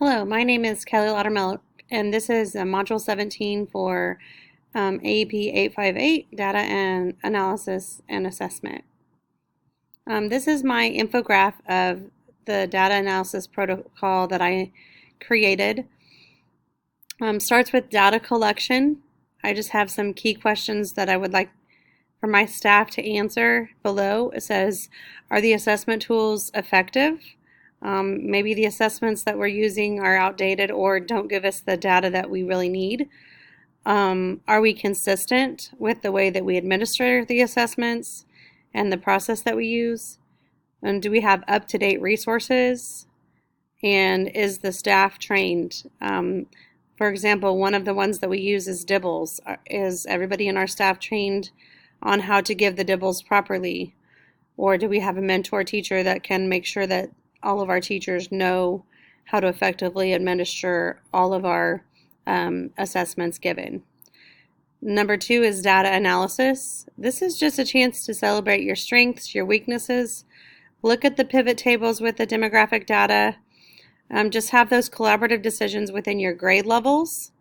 Hello, my name is Kelly Laudermilk, and this is Module 17 for AEP 858, Data and Analysis and Assessment. This is my infograph of the data analysis protocol that I created. Starts with data collection. I just have some key questions that I would like for my staff to answer below. It says, are the assessment tools effective? Maybe the assessments that we're using are outdated or don't give us the data that we really need. Are we consistent with the way that we administer the assessments and the process that we use? And do we have up-to-date resources? And is the staff trained? For example, one of the ones that we use is Dibbles. Is everybody in our staff trained on how to give the Dibbles properly? Or do we have a mentor teacher that can make sure that all of our teachers know how to effectively administer all of our assessments given? Number 2 is data analysis. This is just a chance to celebrate your strengths, your weaknesses. Look at the pivot tables with the demographic data. Just have those collaborative decisions within your grade levels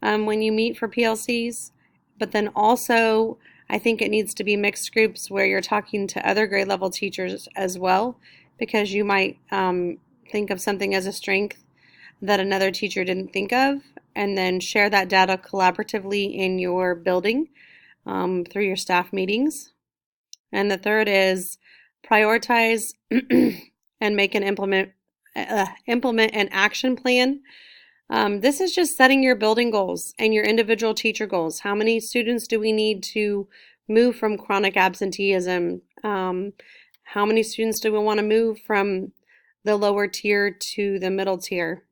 when you meet for PLCs. But then also, I think it needs to be mixed groups where you're talking to other grade level teachers as well, because you might think of something as a strength that another teacher didn't think of, and then share that data collaboratively in your building through your staff meetings. And the third is prioritize and make an implement an action plan. This is just setting your building goals and your individual teacher goals. How many students do we need to move from chronic absenteeism? How many students do we want to move from the lower tier to the middle tier?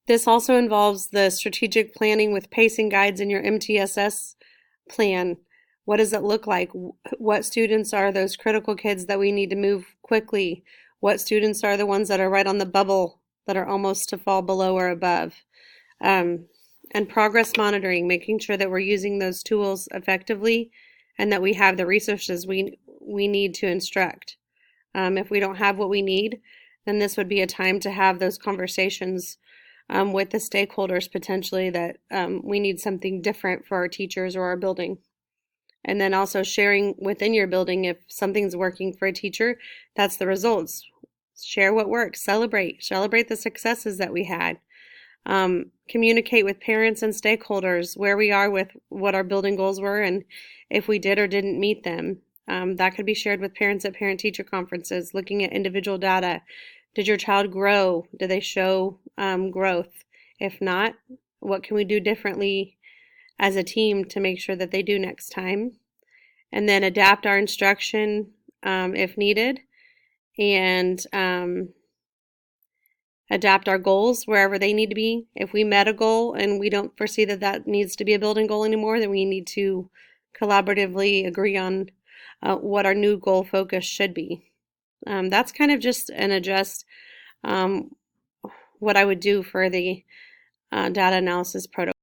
This also involves the strategic planning with pacing guides in your MTSS plan. What does it look like? What students are those critical kids that we need to move quickly? What students are the ones that are right on the bubble that are almost to fall below or above? And progress monitoring, making sure that we're using those tools effectively and that we have the resources we need to instruct. If we don't have what we need, then this would be a time to have those conversations with the stakeholders potentially that we need something different for our teachers or our building. And then also sharing within your building, if something's working for a teacher, that's the results. Share what works, celebrate the successes that we had. Communicate with parents and stakeholders where we are with what our building goals were and if we did or didn't meet them. That could be shared with parents at parent-teacher conferences, looking at individual data. Did your child grow? Did they show growth? If not, what can we do differently as a team to make sure that they do next time? And then adapt our instruction if needed, and adapt our goals wherever they need to be. If we met a goal and we don't foresee that that needs to be a building goal anymore, then we need to collaboratively agree on what our new goal focus should be. That's kind of just an adjust what I would do for the data analysis protocol.